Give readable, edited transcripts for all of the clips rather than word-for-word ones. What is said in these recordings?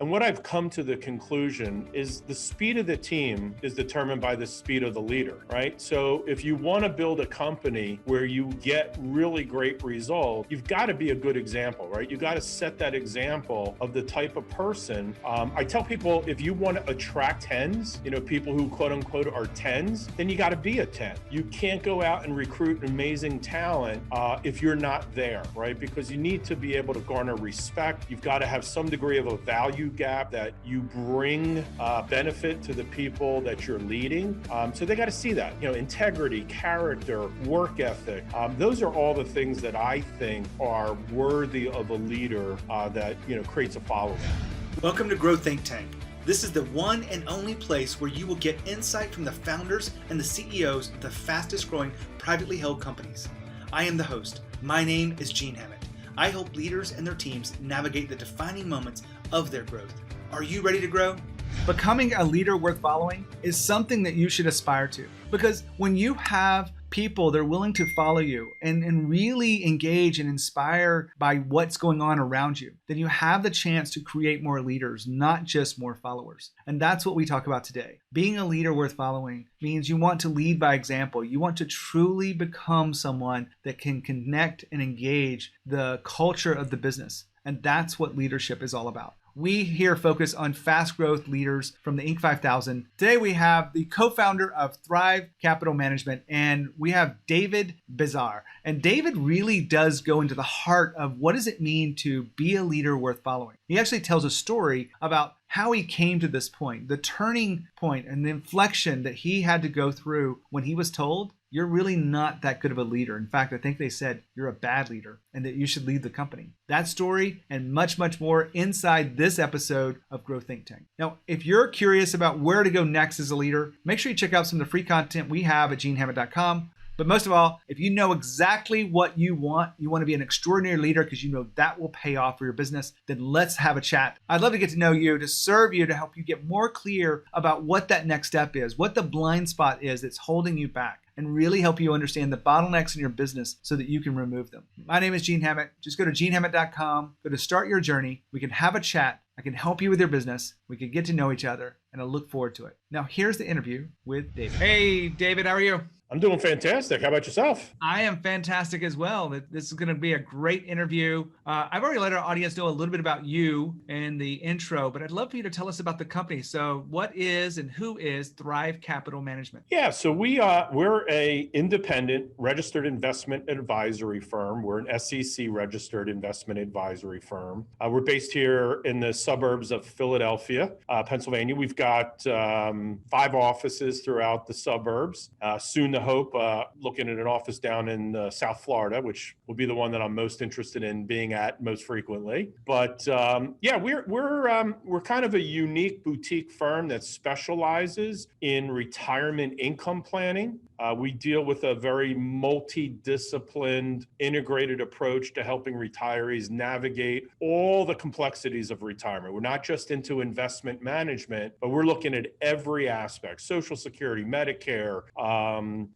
And what I've come to the conclusion is the speed of the team is determined by the speed of the leader, right? So if you want to build a company where you get really great results, you've got to be a good example, right? You got to set that example of the type of person. I tell people, if you want to attract tens, people who quote unquote are tens, then you got to be a 10. You can't go out and recruit amazing talent if you're not there, right? Because you need to be able to garner respect. You've got to have some degree of a value gap that you bring benefit to the people that you're leading. So they got to see that, integrity, character, work ethic. Those are all the things that I think are worthy of a leader that, creates a following. Welcome to Grow Think Tank. This is the one and only place where you will get insight from the founders and the CEOs of the fastest growing privately held companies. I am the host. My name is Gene Hammett. I help leaders and their teams navigate the defining moments of their growth. Are you ready to grow? Becoming a leader worth following is something that you should aspire to, because when you have people that are willing to follow you and really engage and inspire by what's going on around you, then you have the chance to create more leaders, not just more followers. And that's what we talk about today. Being a leader worth following means you want to lead by example. You want to truly become someone that can connect and engage the culture of the business. And that's what leadership is all about. We here focus on fast growth leaders from the Inc. 5000. Today we have the co-founder of Thrive Capital Management, and we have David Bezar. And David really does go into the heart of what does it mean to be a leader worth following. He actually tells a story about how he came to this point, the turning point and the inflection that he had to go through when he was told, you're really not that good of a leader. In fact, I think they said you're a bad leader and that you should lead the company. That story and much, much more inside this episode of Grow Think Tank. Now, if you're curious about where to go next as a leader, make sure you check out some of the free content we have at genehammett.com. But most of all, if you know exactly what you want to be an extraordinary leader because you know that will pay off for your business, then let's have a chat. I'd love to get to know you, to serve you, to help you get more clear about what that next step is, what the blind spot is that's holding you back, and really help you understand the bottlenecks in your business so that you can remove them. My name is Gene Hammett. Just go to genehammett.com, go to start your journey. We can have a chat. I can help you with your business. We can get to know each other, and I look forward to it. Now, here's the interview with David. Hey, David, how are you? I'm doing fantastic. How about yourself? I am fantastic as well. This is going to be a great interview. I've already let our audience know a little bit about you in the intro, but I'd love for you to tell us about the company. So what is and who is Thrive Capital Management? Yeah, so we're a independent registered investment advisory firm. We're an SEC registered investment advisory firm. We're based here in the suburbs of Philadelphia, Pennsylvania. We've got 5 offices throughout the suburbs. Soon to hope, looking at an office down in South Florida, which will be the one that I'm most interested in being at most frequently. But yeah, we're kind of a unique boutique firm that specializes in retirement income planning. We deal with a very multidisciplined, integrated approach to helping retirees navigate all the complexities of retirement. We're not just into investment management, but we're looking at every aspect: Social Security, Medicare,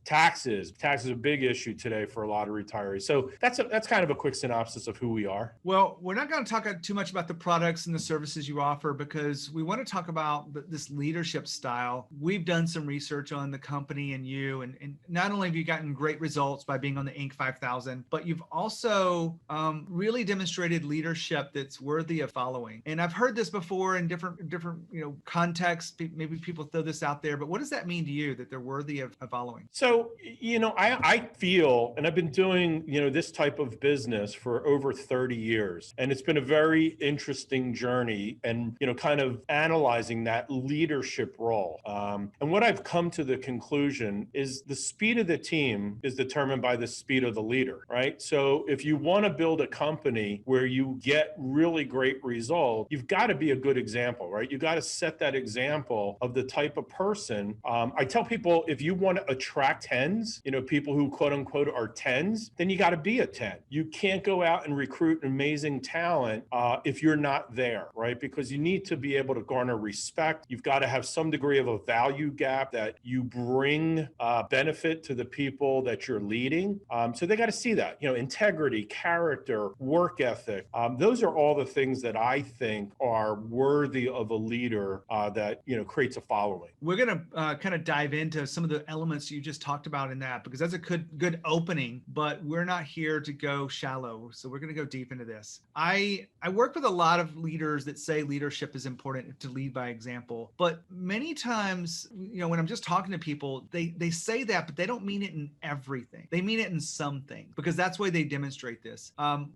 taxes. Taxes are a big issue today for a lot of retirees. So that's kind of a quick synopsis of who we are. Well, we're not going to talk too much about the products and the services you offer because we want to talk about this leadership style. We've done some research on the company and you, and not only have you gotten great results by being on the Inc. 5000, but you've also really demonstrated leadership that's worthy of following. And I've heard this before in different contexts. Maybe people throw this out there, but what does that mean to you that they're worthy of following? So, I feel, and I've been doing, this type of business for over 30 years, and it's been a very interesting journey and, kind of analyzing that leadership role. And what I've come to the conclusion is the speed of the team is determined by the speed of the leader, right? So if you want to build a company where you get really great results, you've got to be a good example, right? You got to set that example of the type of person. I tell people, if you want to attract tens, people who quote unquote are tens, then you got to be a 10. You can't go out and recruit amazing talent if you're not there, right? Because you need to be able to garner respect. You've got to have some degree of a value gap that you bring benefit to the people that you're leading. So they got to see that, integrity, character, work ethic. Those are all the things that I think are worthy of a leader that, creates a following. We're going to kind of dive into some of the elements you just talked about in that, because that's a good opening, but we're not here to go shallow. So we're going to go deep into this. I work with a lot of leaders that say leadership is important, to lead by example. But many times, when I'm just talking to people, they say that, but they don't mean it in everything. They mean it in some things, because that's why they demonstrate this.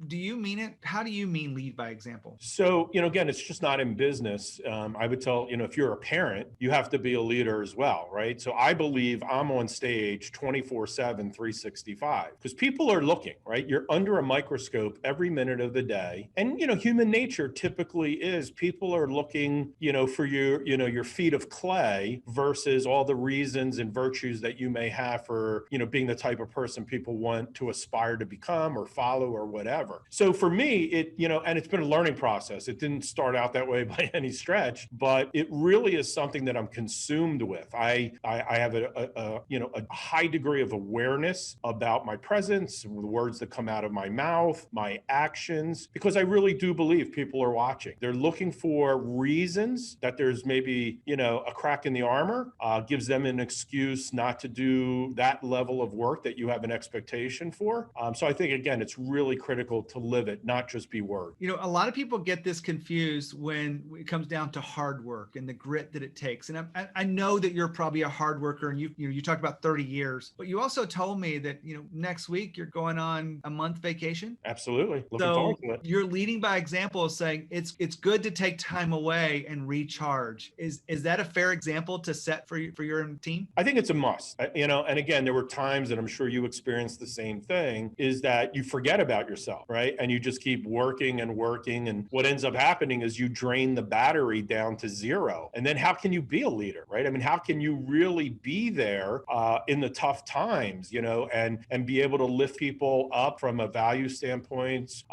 Do you mean it? How do you mean lead by example? So, again, it's just not in business. I would tell, if you're a parent, you have to be a leader as well, right? So I believe I'm on stage 24/7, 365, because people are looking, right? You're under a microscope every minute of the day. And, human nature typically is people are looking, for your feet of clay versus all the reasons and virtues that you may have for, being the type of person people want to aspire to become or follow or whatever. So for me, and it's been a learning process. It didn't start out that way by any stretch, but it really is something that I'm consumed with. I have a high degree of awareness about my presence, the words that come out of my mouth, my actions, because I really do believe people are watching. They're looking for reasons that there's maybe, a crack in the armor, gives them an excuse not to do that level of work that you have an expectation for. So I think, again, it's really critical to live it, not just be word. A lot of people get this confused when it comes down to hard work and the grit that it takes. And I know that you're probably a hard worker, and you talked about 30 years, but you also told me that, next week you're going on a month vacation. Absolutely. Looking forward to it. You're leading by example, saying it's good to take time away and recharge. Is that a fair example to set for your team? I think it's a must, and again, there were times, and I'm sure you experienced the same thing, is that you forget about yourself, right? And you just keep working and working. And what ends up happening is you drain the battery down to zero. And then how can you be a leader, right? I mean, how can you really be there in the tough times, and be able to lift people up from a value standpoint,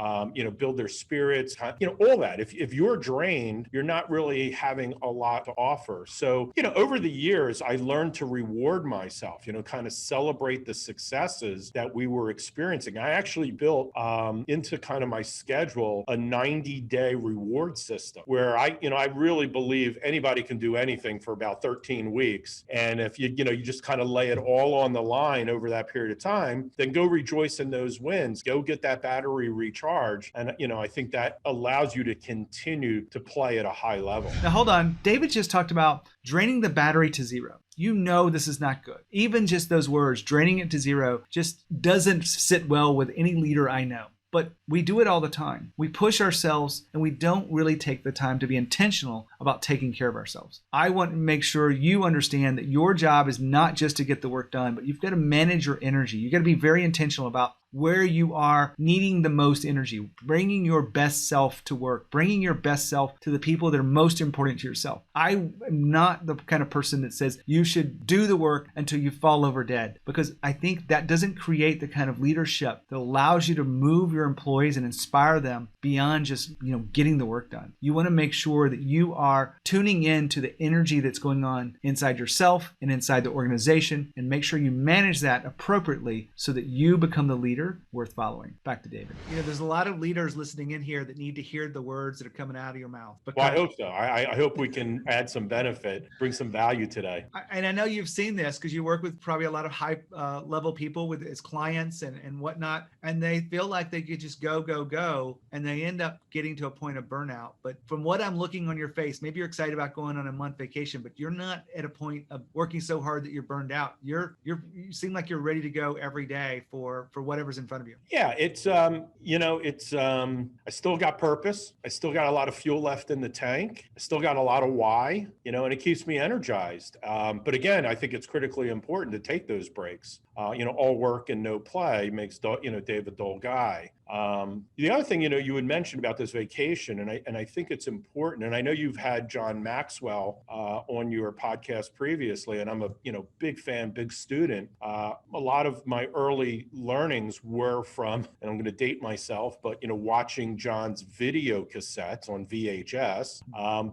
build their spirits, all that. If you're drained, you're not really having a lot to offer. So, over the years, I learned to reward myself, kind of celebrate the successes that we were experiencing. I actually built into kind of my schedule a 90-day reward system where I really believe anybody can do anything for about 13 weeks. And if you just kind of lay it all on the line over that period of time, then go rejoice in those wins, go get that battery recharged. And, I think that allows you to continue to play at a high level. Now, hold on. David just talked about draining the battery to zero. This is not good. Even just those words, draining it to zero, just doesn't sit well with any leader I know. But we do it all the time. We push ourselves and we don't really take the time to be intentional about taking care of ourselves. I want to make sure you understand that your job is not just to get the work done, but you've got to manage your energy. You've got to be very intentional about where you are needing the most energy, bringing your best self to work, bringing your best self to the people that are most important to yourself. I am not the kind of person that says you should do the work until you fall over dead, because I think that doesn't create the kind of leadership that allows you to move your employees and inspire them beyond just, getting the work done. You want to make sure that you are tuning in to the energy that's going on inside yourself and inside the organization, and make sure you manage that appropriately so that you become the leader worth following. Back to David. There's a lot of leaders listening in here that need to hear the words that are coming out of your mouth. Well, I hope so. I hope we can add some benefit, bring some value today. And I know you've seen this because you work with probably a lot of high level people with as clients and whatnot, and they feel like they could just go, and they end up getting to a point of burnout. But from what I'm looking on your face, maybe you're excited about going on a month vacation, but you're not at a point of working so hard that you're burned out. You seem like you're ready to go every day for whatever's in front of you. Yeah, it's I still got purpose. I still got a lot of fuel left in the tank. I still got a lot of why, and it keeps me energized. But again, I think it's critically important to take those breaks. all work and no play makes Dave a dull guy. The other thing, you had mentioned about this vacation, and I think it's important. And I know you've had John Maxwell on your podcast previously, and I'm a big fan, big student. A lot of my early learnings were from, and I'm going to date myself, but watching John's video cassettes on VHS.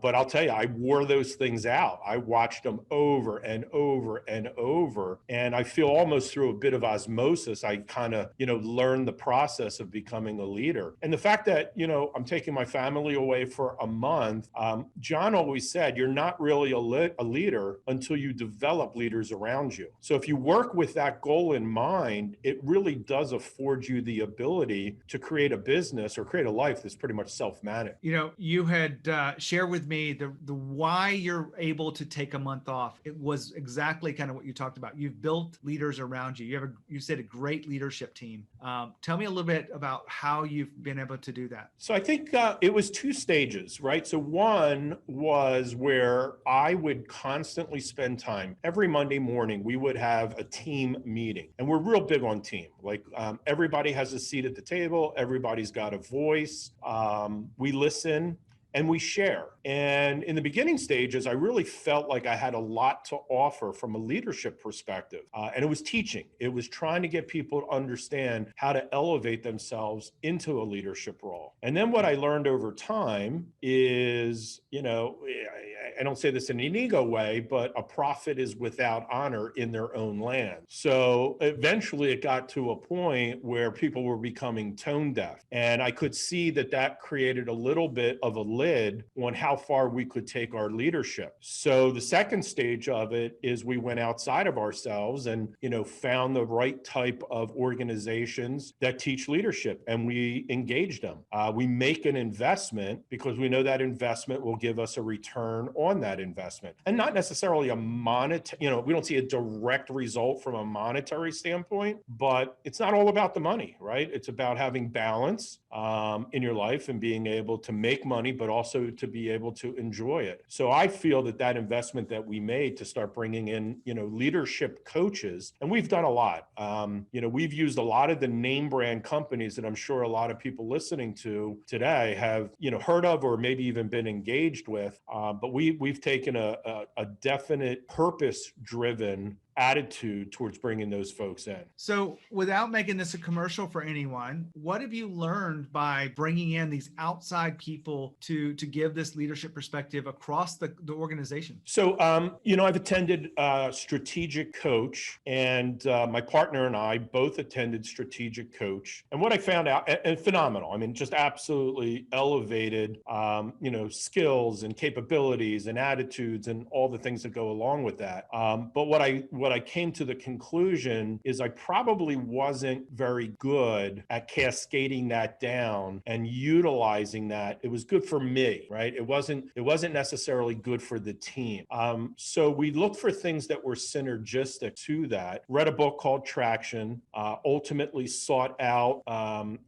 But I'll tell you, I wore those things out. I watched them over and over and over, and I feel almost through a bit of osmosis, I kind of learned the process of becoming a leader. And the fact that, I'm taking my family away for a month, John always said, you're not really a leader until you develop leaders around you. So if you work with that goal in mind, it really does afford you the ability to create a business or create a life that's pretty much self-managed. You had shared with me the why you're able to take a month off. It was exactly kind of what you talked about. You've built leaders around you. You said a great leadership team. Tell me a little bit about how you've been able to do that. So I think it was two stages, right? So one was where I would constantly spend time. Every Monday morning, we would have a team meeting, and we're real big on team. Like everybody has a seat at the table. Everybody's got a voice. We listen and we share. And in the beginning stages, I really felt like I had a lot to offer from a leadership perspective. And it was teaching. It was trying to get people to understand how to elevate themselves into a leadership role. And then what I learned over time is, I don't say this in an ego way, but a prophet is without honor in their own land. So eventually it got to a point where people were becoming tone deaf. And I could see that created a little bit of a lid on how far we could take our leadership. So the second stage of it is we went outside of ourselves and, found the right type of organizations that teach leadership, and we engaged them. We make an investment because we know that investment will give us a return on that investment, and not necessarily a monetary, we don't see a direct result from a monetary standpoint, but it's not all about the money, right? It's about having balance in your life and being able to make money, but also to be able to enjoy it. So I feel that investment that we made to start bringing in, leadership coaches, and we've done a lot. We've used a lot of the name brand companies that I'm sure a lot of people listening to today have, heard of or maybe even been engaged with. But we've taken a definite purpose-driven attitude towards bringing those folks in. So without making this a commercial for anyone, what have you learned by bringing in these outside people to give this leadership perspective across the organization? So, I've attended Strategic Coach, and my partner and I both attended Strategic Coach. And what I found out, and phenomenal, just absolutely elevated, skills and capabilities and attitudes and all the things that go along with that. But what I came to the conclusion is I probably wasn't very good at cascading that down and utilizing that. It was good for me, right? It wasn't necessarily good for the team. So we looked for things that were synergistic to that. Read a book called Traction, ultimately sought out, an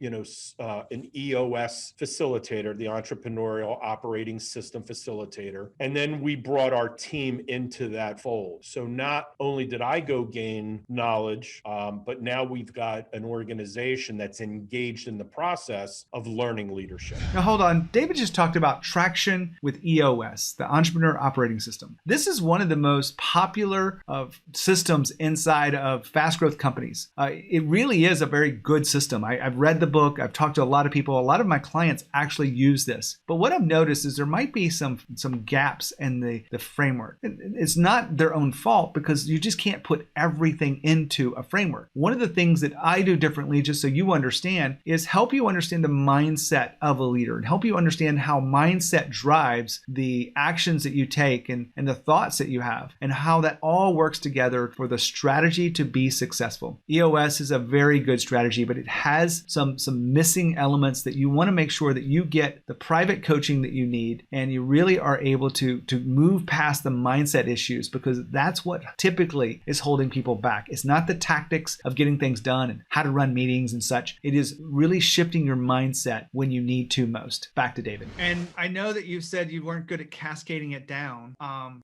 EOS facilitator, the Entrepreneurial Operating System Facilitator. And then we brought our team into that fold. So not only did I go gain knowledge, but now we've got an organization that's engaged in the process of learning leadership. Now, hold on. David just talked about Traction with EOS, the Entrepreneur Operating System. This is one of the most popular of systems inside of fast growth companies. It really is a very good system. I've read the book. I've talked to a lot of people. A lot of my clients actually use this. But what I've noticed is there might be some gaps in the framework. It's not their own fault because you just can't put everything into a framework. One of the things that I do differently, just so you understand, is help you understand the mindset of a leader and help you understand how mindset drives the actions that you take and the thoughts that you have and how that all works together for the strategy to be successful. EOS is a very good strategy, but it has some missing elements that you want to make sure that you get the private coaching that you need and you really are able to move past the mindset issues, because that's what typically really is holding people back. It's not the tactics of getting things done and how to run meetings and such. It is really shifting your mindset when you need to most. Back to David. And I know that you said you weren't good at cascading it down,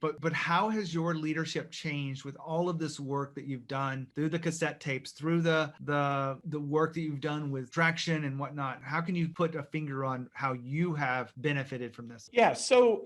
but how has your leadership changed with all of this work that you've done through the cassette tapes, through the work that you've done with traction and whatnot? How can you put a finger on how you have benefited from this? Yeah. So,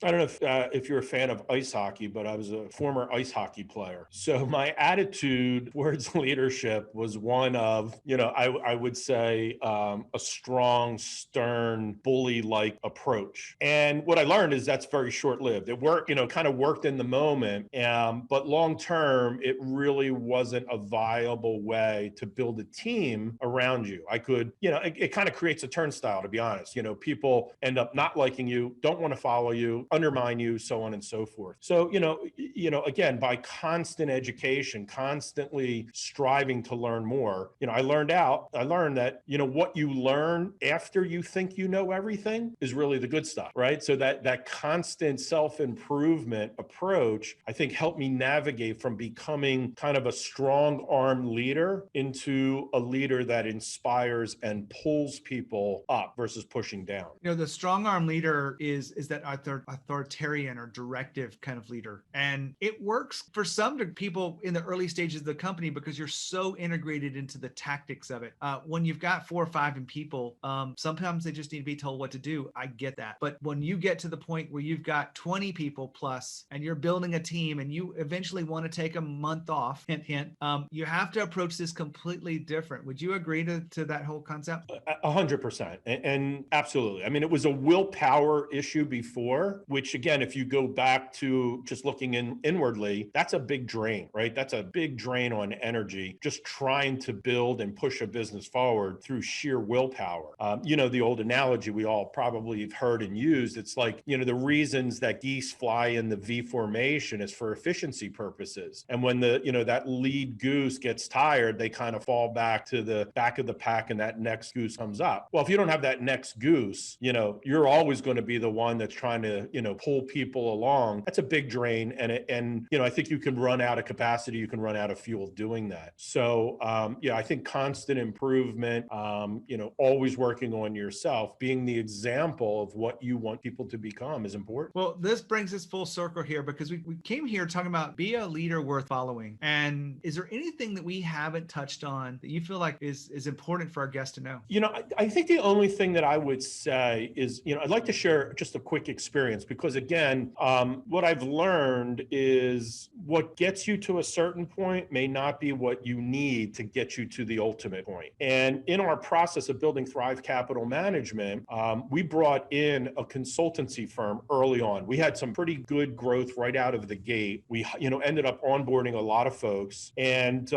I don't know if you're a fan of ice hockey, but I was a former ice hockey player. So my attitude towards leadership was one of, I would say a strong, stern, bully-like approach. And what I learned is that's very short-lived. It worked, kind of worked in the moment, but long-term, it really wasn't a viable way to build a team around you. I could, it kind of creates a turnstile, to be honest. People end up not liking you, don't want to follow you, undermine you, so on and so forth. So, again, by constant education, constantly striving to learn more, I learned that, what you learn after you think you know everything is really the good stuff, right? So that constant self-improvement approach, I think, helped me navigate from becoming kind of a strong-armed leader into a leader that inspires and pulls people up versus pushing down. The strong arm leader is that authoritarian or directive kind of leader. And it works for some people in the early stages of the company because you're so integrated into the tactics of it. When you've got 4 or 5 people, sometimes they just need to be told what to do. I get that. But when you get to the point where you've got 20 people plus and you're building a team and you eventually want to take a month off, hint, hint, you have to approach this completely different. Would you agree to that whole concept? 100%. And absolutely. I mean, it was a willpower issue before, which again, if you go back to just looking inwardly, that's a big drain, right? That's a big drain on energy, just trying to build and push a business forward through sheer willpower. The old analogy we all probably have heard and used, it's like, the reasons that geese fly in the V formation is for efficiency purposes. And when that lead goose gets tired, they kind of fall back to the back of the pack and that next goose comes up. Well, if you don't have that next goose, you're always going to be the one that's trying to, pull people along. That's a big drain. And I think you can run out of capacity. You can run out of fuel doing that. So, I think constant improvement, always working on yourself, being the example of what you want people to become is important. Well, this brings us full circle here because we came here talking about be a leader worth following. And is there anything that we haven't touched on that you feel like is important for our guests to know? I think the only thing that I would say is, I'd like to share just a quick experience because again, what I've learned is what gets you to a certain point may not be what you need to get you to the ultimate point. And in our process of building Thrive Capital Management, we brought in a consultancy firm early on. We had some pretty good growth right out of the gate. We, ended up onboarding a lot of folks and,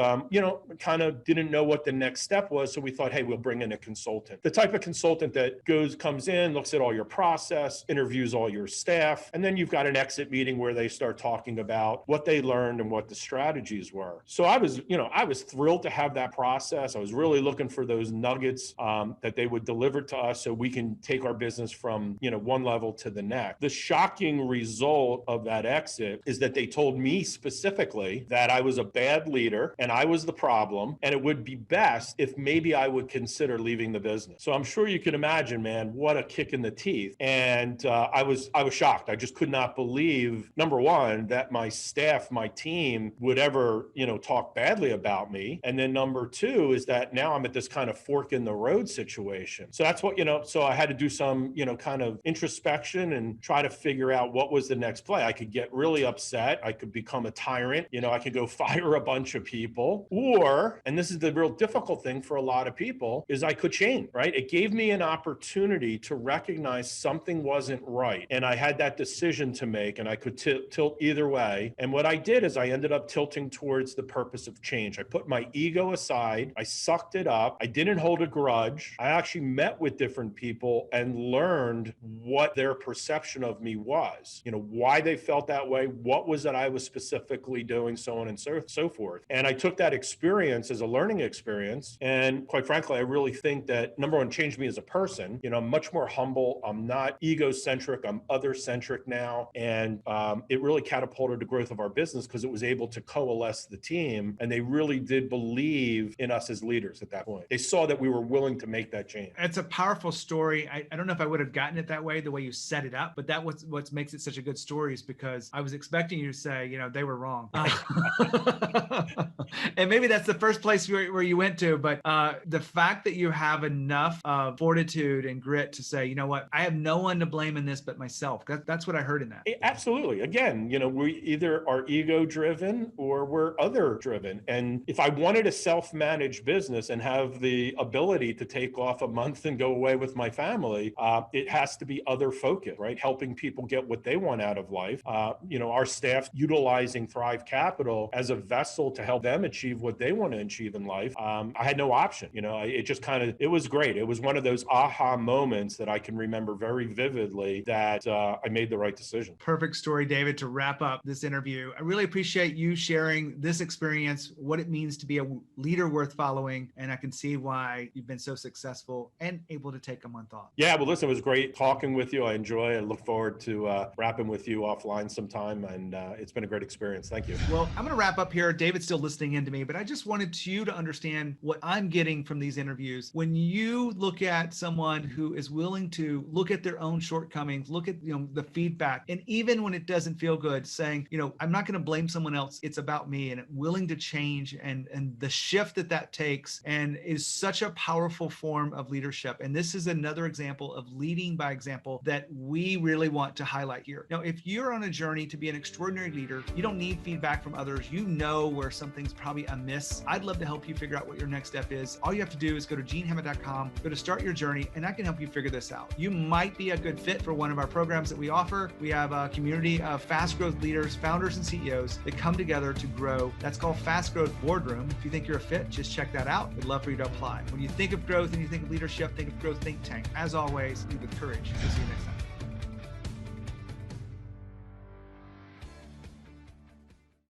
kind of didn't know what the next step was. So we thought, hey, we'll bring in a consultant. The type of consultant that comes in, looks at all your process, interviews all your staff, and then you've got an exit meeting where they start talking about what they learned and what the strategies were. So I was thrilled to have that process. I was really looking for those nuggets that they would deliver to us so we can take our business from, one level to the next. The shocking result of that exit is that they told me specifically that I was a bad leader and I was the problem, and it would be best if maybe I would consider leaving the business. So I'm sure you can imagine, man, what a kick in the teeth. And I was shocked. I just could not believe, number one, that my staff, my team would ever, talk badly about me. And then number two is that now I'm at this kind of fork in the road situation. So that's what, so I had to do some, kind of introspection and try to figure out what was the next play. I could get really upset. I could become a tyrant. I could go fire a bunch of people, or, and this is the real difficult thing for a lot of people, is I could change, right? It gave me an opportunity to recognize something wasn't right. And I had that decision to make and I could tilt either way. And what I did is I ended up tilting towards the purpose of change. I put my ego aside. I sucked it up. I didn't hold a grudge. I actually met with different people and learned what their perception of me was, why they felt that way, what was that I was specifically doing, so on and so forth. And I took that experience as a learning experience. And quite frankly, I really think that number one, changed me as a person. I'm much more humble. I'm not egocentric. I'm other-centric now. And it really catapulted the growth of our business because it was able to coalesce the team. And they really did believe in us as leaders at that point. They saw that we were willing to make that change. It's a powerful story. I don't know if I would have gotten it that way, the way you set it up, but that was what makes it such a good story, is because I was expecting you to say, they were wrong. And maybe that's the first place where you went to, but the fact that you have enough fortitude and grit to say, you know what, I have no one to blame in this but myself. That's what I heard in that. Absolutely. Again, we either are ego driven or we're other driven. And if I wanted a self-managed business and have the ability to take off a month and go away with my family, it has to be other focused, right? Helping people get what they want out of life. Our staff utilizing Thrive Capital as a vessel to help them achieve what they want to achieve in life. I had no option. It was great. It was one of those aha moments that I can remember very vividly that I made the right decision. Perfect story, David, to wrap up this interview. I really appreciate you sharing this experience, what it means to be a leader worth following, and I can see why you've been so successful and able to take a month off. Yeah, well, listen, it was great talking with you. I look forward to wrapping with you offline sometime, and it's been a great experience. Thank you. Well, I'm going to wrap up here. David's still listening in to me, but I just wanted you to understand what I'm getting from these interviews. When you look at someone who is willing to look at their own shortcomings, look at the feedback, and even when it doesn't feel good, saying, I'm not going to blame someone else. It's about me, and willing to change, and the shift that takes, and is such a powerful form of leadership. And this is another example of leading by example that we really want to highlight here. Now, if you're on a journey to be an extraordinary leader, you don't need feedback from others. You know where something's probably amiss. I'd love to help you figure out what your next step is. All you have to do is go to genehammett.com, go to start your journey, and I can help you figure this out. You might be a good fit for one of our programs that we offer. We have a community of fast growth leaders, founders, and CEOs that come together to grow. That's called Fast Growth Boardroom. If you think you're a fit, just check that out. We'd love for you to apply. When you think of growth and you think of leadership, think of Growth Think Tank. As always, lead with courage. We'll see you next time.